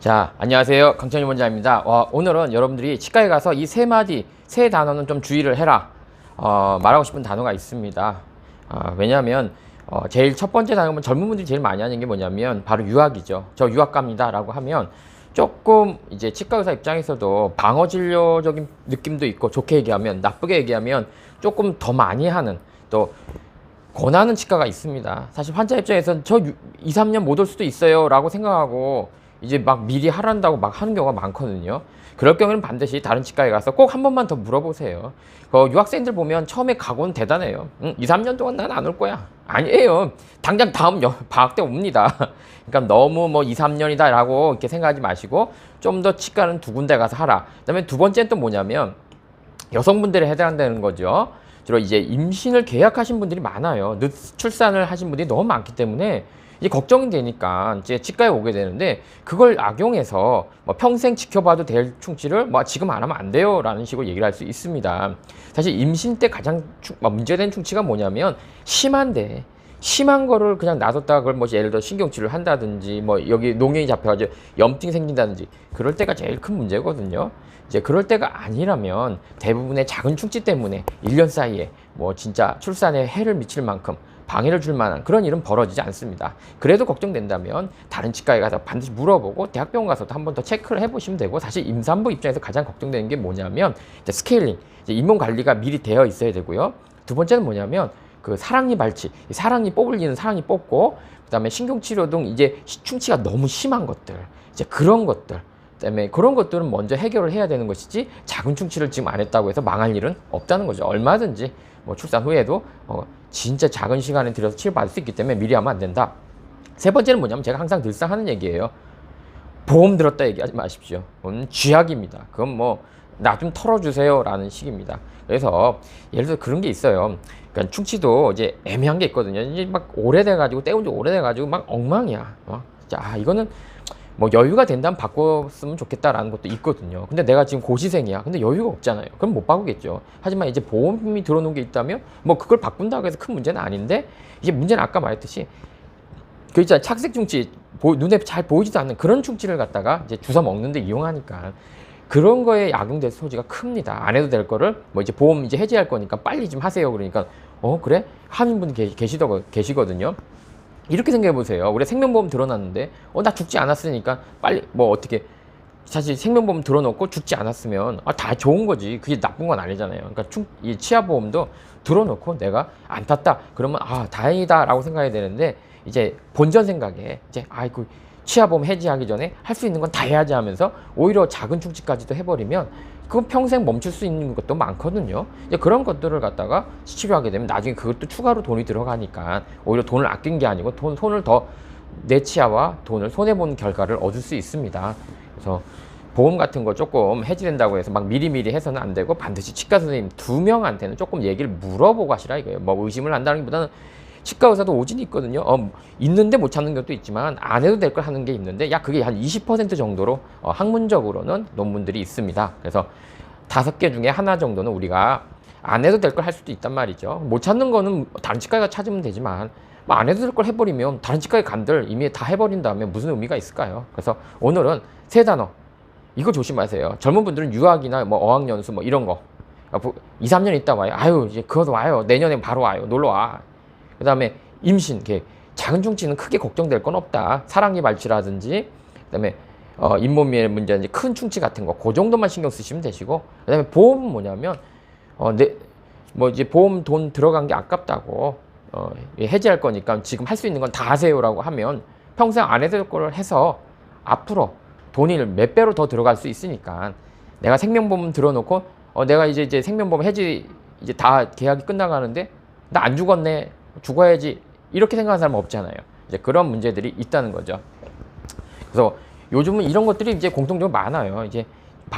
자, 안녕하세요. 강천일 원장입니다. 오늘은 여러분들이 치과에 가서 이 세 단어는 좀 주의를 해라. 말하고 싶은 단어가 있습니다. 왜냐하면 제일 첫 번째 단어는 젊은 분들이 제일 많이 하는 게 뭐냐면 바로 유학이죠. 저 유학 갑니다 라고 하면 조금 이제 치과 의사 입장에서도 방어 진료적인 느낌도 있고, 좋게 얘기하면, 나쁘게 얘기하면 조금 더 많이 하는, 또 권하는 치과가 있습니다. 사실 환자 입장에서는 저 2, 3년 못 올 수도 있어요 라고 생각하고 이제 막 미리 하란다고 막 하는 경우가 많거든요. 그럴 경우는 반드시 다른 치과에 가서 꼭 한 번만 더 물어보세요. 유학생들 보면 처음에 각오는 대단해요. 2, 3년 동안 난 안 올 거야. 아니에요. 당장 다음 방학 때 옵니다. 그러니까 너무 뭐 2, 3년이다 라고 이렇게 생각하지 마시고 좀 더 치과는 두 군데 가서 하라. 그다음에 두 번째는 또 뭐냐면 여성분들에 해당되는 거죠. 주로 이제 임신을 계약하신 분들이 많아요. 늦 출산을 하신 분들이 너무 많기 때문에 이제 걱정이 되니까 이제 치과에 오게 되는데, 그걸 악용해서 뭐 평생 지켜봐도 될 충치를 뭐 지금 안 하면 안 돼요 라는 식으로 얘기를 할 수 있습니다. 사실 임신 때 가장 문제된 충치가 뭐냐면 심한 거를 그냥 놔뒀다가 그걸 뭐 예를 들어 신경치료를 한다든지 뭐 여기 농연이 잡혀가지고 염증이 생긴다든지 그럴 때가 제일 큰 문제거든요. 이제 그럴 때가 아니라면 대부분의 작은 충치 때문에 1년 사이에 뭐 진짜 출산에 해를 미칠 만큼 방해를 줄 만한 그런 일은 벌어지지 않습니다. 그래도 걱정된다면 다른 치과에 가서 반드시 물어보고 대학병원 가서도 한 번 더 체크를 해보시면 되고, 사실 임산부 입장에서 가장 걱정되는 게 뭐냐면 이제 스케일링, 이제 잇몸 관리가 미리 되어 있어야 되고요. 두 번째는 뭐냐면 그 사랑니 발치, 사랑니 뽑을 일은 사랑니 뽑고, 그다음에 신경치료 등 이제 충치가 너무 심한 것들, 이제 그런 것들, 그다음에 그런 것들은 먼저 해결을 해야 되는 것이지, 작은 충치를 지금 안 했다고 해서 망할 일은 없다는 거죠. 얼마든지 뭐 출산 후에도 진짜 작은 시간에 들여서 치료받을 수 있기 때문에 미리 하면 안 된다. 세 번째는 뭐냐면 제가 항상 늘상 하는 얘기예요. 보험 들었다 얘기하지 마십시오. 그건 쥐약입니다. 그건 뭐 나 좀 털어주세요 라는 식입니다. 그래서 예를 들어 그런 게 있어요. 그러니까 충치도 이제 애매한 게 있거든요. 이제 막 오래돼가지고 떼운 지 오래돼가지고 막 엉망이야. 자, 이거는 뭐 여유가 된다면 바꿨으면 좋겠다라는 것도 있거든요. 근데 내가 지금 고시생이야. 근데 여유가 없잖아요. 그럼 못 바꾸겠죠. 하지만 이제 보험이 들어놓은 게 있다면 뭐 그걸 바꾼다고 해서 큰 문제는 아닌데, 이제 문제는 아까 말했듯이 그 있잖아요. 착색 충치, 눈에 잘 보이지도 않는 그런 충치를 갖다가 이제 주사 먹는데 이용하니까 그런 거에 악용될 소지가 큽니다. 안 해도 될 거를 뭐 이제 보험 이제 해지할 거니까 빨리 좀 하세요. 그러니까 그래? 하는 분이 계시거든요. 이렇게 생각해 보세요. 우리 생명보험 들어놨는데 나 죽지 않았으니까 빨리 뭐 어떻게, 사실 생명보험 들어놓고 죽지 않았으면 다 좋은 거지, 그게 나쁜 건 아니잖아요. 그러니까 이 치아보험도 들어놓고 내가 안 탔다 그러면 다행이다 라고 생각해야 되는데, 이제 본전 생각에 이제 아이고 치아보험 해지하기 전에 할 수 있는 건 다 해야지 하면서 오히려 작은 충치까지도 해버리면 그건 평생 멈출 수 있는 것도 많거든요. 이제 그런 것들을 갖다가 치료하게 되면 나중에 그것도 추가로 돈이 들어가니까 오히려 돈을 아낀 게 아니고 손을 더, 내 치아와 돈을 손해보는 결과를 얻을 수 있습니다. 그래서 보험 같은 거 조금 해지된다고 해서 막 미리미리 해서는 안 되고, 반드시 치과 선생님 2명한테는 조금 얘기를 물어보고 하시라 이거예요. 뭐 의심을 한다는 것보다는 치과 의사도 오진이 있거든요. 있는데 못 찾는 것도 있지만 안 해도 될 걸 하는 게 있는데, 그게 한 20% 정도로 학문적으로는 논문들이 있습니다. 그래서 5개 중에 하나 정도는 우리가 안 해도 될 걸 할 수도 있단 말이죠. 못 찾는 거는 다른 치과에 가 찾으면 되지만 뭐 안 해도 될 걸 해버리면 다른 치과에 간들 이미 다 해버린 다음에 무슨 의미가 있을까요? 그래서 오늘은 세 단어, 이거 조심하세요. 젊은 분들은 유학이나 뭐 어학연수 뭐 이런 거 2, 3년 있다 와요. 아유 이제 그것도 와요. 내년에 바로 와요. 놀러 와. 그 다음에 임신, 작은 충치는 크게 걱정될 건 없다. 사랑니 발치라든지, 그 다음에 잇몸의 문제든지 큰 충치 같은 거, 그 정도만 신경 쓰시면 되시고, 그 다음에 보험은 뭐냐면 뭐 이제 보험 돈 들어간 게 아깝다고 해지할 거니까 지금 할 수 있는 건 다 하세요라고 하면 평생 안 해도 될 걸 해서 앞으로 돈이 몇 배로 더 들어갈 수 있으니까, 내가 생명보험 들어놓고 내가 이제 생명보험 해지 이제 다 계약이 끝나가는데 나 안 죽었네, 죽어야지, 이렇게 생각하는 사람은 없잖아요. 이제 그런 문제들이 있다는 거죠. 그래서 요즘은 이런 것들이 이제 공통적으로 많아요. 이제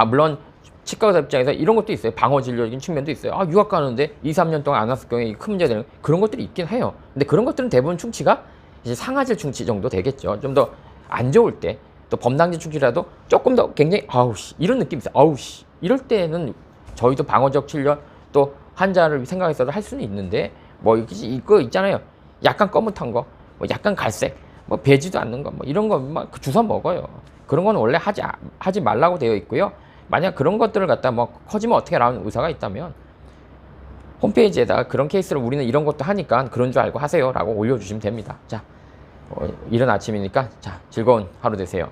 물론 치과 의사 입장에서 이런 것도 있어요. 방어 진료적인 측면도 있어요. 유학 가는데 2, 3년 동안 안 왔을 경우에 큰 문제가 되는 그런 것들이 있긴 해요. 근데 그런 것들은 대부분 충치가 이제 상아질 충치 정도 되겠죠. 좀 더 안 좋을 때, 또 범당질 충치라도 조금 더 굉장히 이런 느낌이 있어요. 이럴 때는 저희도 방어적 치료 또 환자를 생각해서도 할 수는 있는데, 뭐 이거 있잖아요. 약간 거뭇한 거, 뭐 약간 갈색, 뭐 배지도 않는 거, 뭐 이런 거 막 주사 먹어요. 그런 건 원래 하지 말라고 되어 있고요. 만약 그런 것들을 갖다 뭐 커지면 어떻게 라는 의사가 있다면 홈페이지에다가 그런 케이스를 우리는 이런 것도 하니까 그런 줄 알고 하세요 라고 올려주시면 됩니다. 자, 이른 아침이니까 자, 즐거운 하루 되세요.